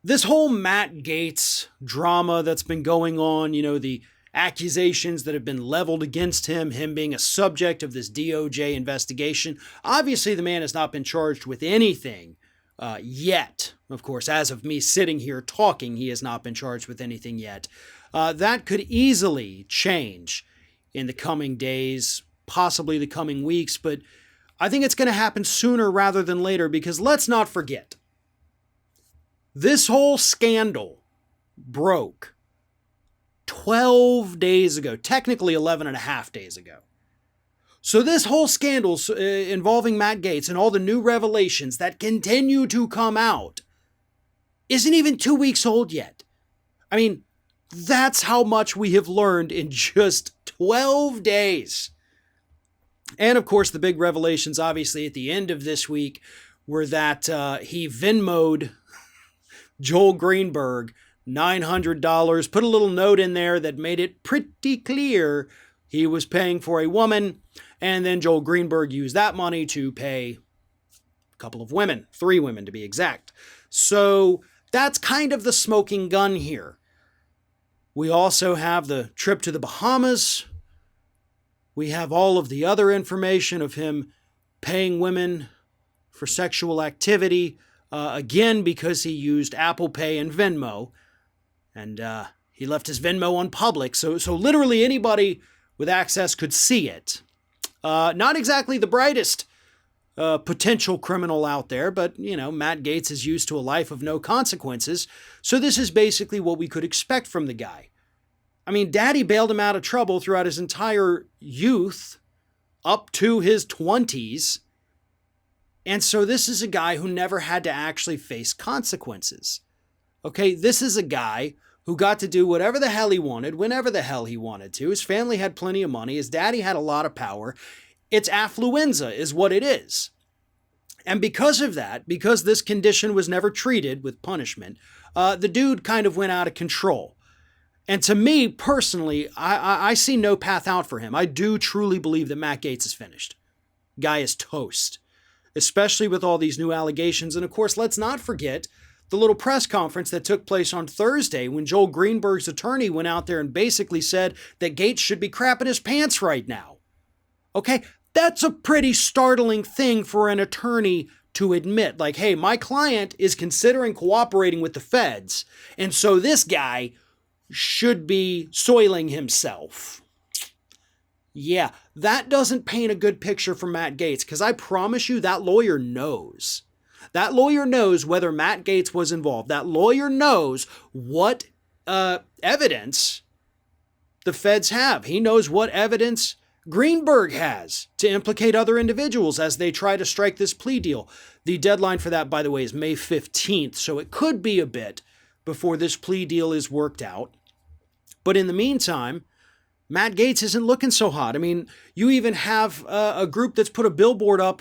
This whole Matt Gaetz drama that's been going on, the accusations that have been leveled against him being a subject of this DOJ investigation. Obviously, the man has not been charged with anything yet. Of course, as of me sitting here talking, he has not been charged with anything yet. That could easily change in the coming days, possibly the coming weeks, but I think it's going to happen sooner rather than later, because let's not forget, this whole scandal broke 12 days ago, technically 11 and a half days ago. So this whole scandal involving Matt Gaetz and all the new revelations that continue to come out isn't even 2 weeks old yet. I mean, that's how much we have learned in just 12 days. And of course, the big revelations, obviously, at the end of this week were that he Venmo'd Joel Greenberg $900, put a little note in there that made it pretty clear he was paying for a woman, and then Joel Greenberg used that money to pay a couple of women, 3 women to be exact. So that's kind of the smoking gun here. We also have the trip to the Bahamas. We have all of the other information of him paying women for sexual activity, again, because he used Apple Pay and Venmo, and he left his Venmo on public, so literally anybody with access could see it. Not exactly the brightest potential criminal out there, but, Matt Gaetz is used to a life of no consequences, so this is basically what we could expect from the guy. I mean, Daddy bailed him out of trouble throughout his entire youth, up to his 20s, and so this is a guy who never had to actually face consequences. Okay, this is a guy who got to do whatever the hell he wanted, whenever the hell he wanted to. His family had plenty of money. His daddy had a lot of power. It's affluenza is what it is. And because of that, because this condition was never treated with punishment, the dude kind of went out of control. And to me, personally, I see no path out for him. I do truly believe that Matt Gaetz is finished. Guy is toast, especially with all these new allegations. And of course, let's not forget the little press conference that took place on Thursday when Joel Greenberg's attorney went out there and basically said that Gaetz should be crapping his pants right now. Okay, that's a pretty startling thing for an attorney to admit. Like, hey, my client is considering cooperating with the feds, and so this guy should be soiling himself. Yeah, that doesn't paint a good picture for Matt Gaetz, because I promise you that lawyer knows. That lawyer knows whether Matt Gaetz was involved. That lawyer knows what evidence the feds have. He knows what evidence Greenberg has to implicate other individuals as they try to strike this plea deal. The deadline for that, by the way, is May 15th, so it could be a bit before this plea deal is worked out. But in the meantime, Matt Gaetz isn't looking so hot. I mean, you even have a group that's put a billboard up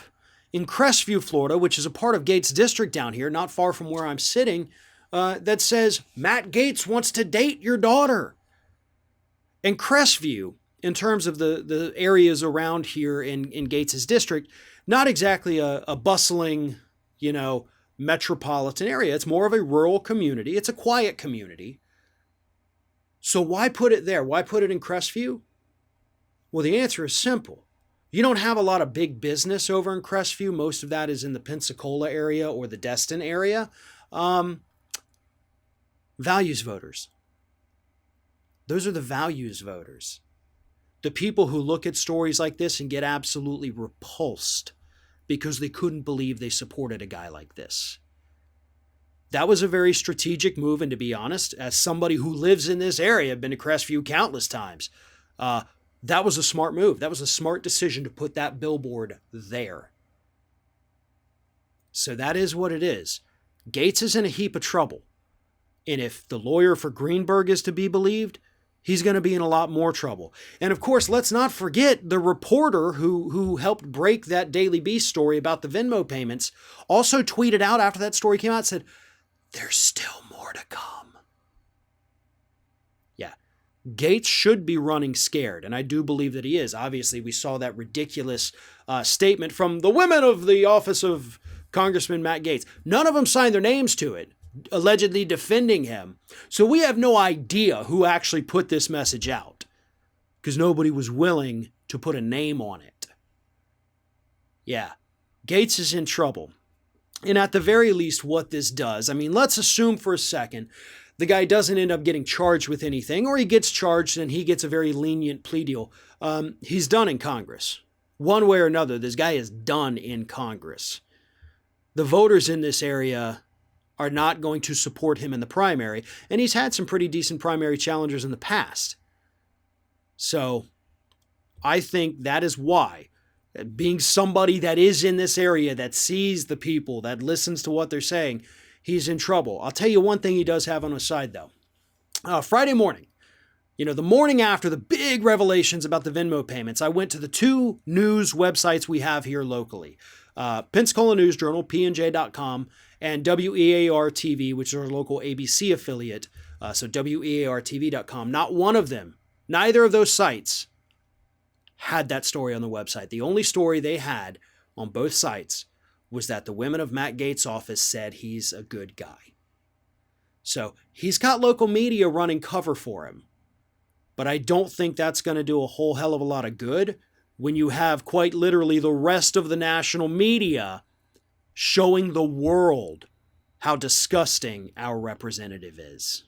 in Crestview, Florida, which is a part of Gaetz District down here, not far from where I'm sitting, that says, Matt Gaetz wants to date your daughter. And Crestview, in terms of the areas around here in Gaetz' district, not exactly a bustling, metropolitan area. It's more of a rural community. It's a quiet community. So why put it there? Why put it in Crestview? Well, the answer is simple. You don't have a lot of big business over in Crestview. Most of that is in the Pensacola area or the Destin area. Values voters. Those are the values voters. The people who look at stories like this and get absolutely repulsed because they couldn't believe they supported a guy like this. That was a very strategic move, and to be honest, as somebody who lives in this area, I've been to Crestview countless times, that was a smart move. That was a smart decision to put that billboard there. So that is what it is. Gaetz is in a heap of trouble. And if the lawyer for Greenberg is to be believed, he's going to be in a lot more trouble. And of course, let's not forget the reporter who helped break that Daily Beast story about the Venmo payments also tweeted out after that story came out, said, there's still more to come. Yeah, Gaetz should be running scared, and I do believe that he is. Obviously, we saw that ridiculous statement from the women of the office of Congressman Matt Gaetz. None of them signed their names to it, allegedly defending him. So we have no idea who actually put this message out because nobody was willing to put a name on it. Yeah, Gaetz is in trouble. And at the very least, what this does, I mean, let's assume for a second the guy doesn't end up getting charged with anything, or he gets charged and he gets a very lenient plea deal. He's done in Congress. One way or another, this guy is done in Congress. The voters in this area are not going to support him in the primary, and he's had some pretty decent primary challengers in the past. So I think that is why, being somebody that is in this area, that sees the people, that listens to what they're saying, he's in trouble. I'll tell you one thing he does have on his side, though. Friday morning, the morning after the big revelations about the Venmo payments, I went to the two news websites we have here locally. Pensacola News Journal, pnj.com, and WEAR TV, which is our local ABC affiliate, so WEARTV.com. Not one of them, neither of those sites, had that story on the website. The only story they had on both sites was that the women of Matt Gaetz' office said he's a good guy. So he's got local media running cover for him. But I don't think that's going to do a whole hell of a lot of good when you have quite literally the rest of the national media showing the world how disgusting our representative is.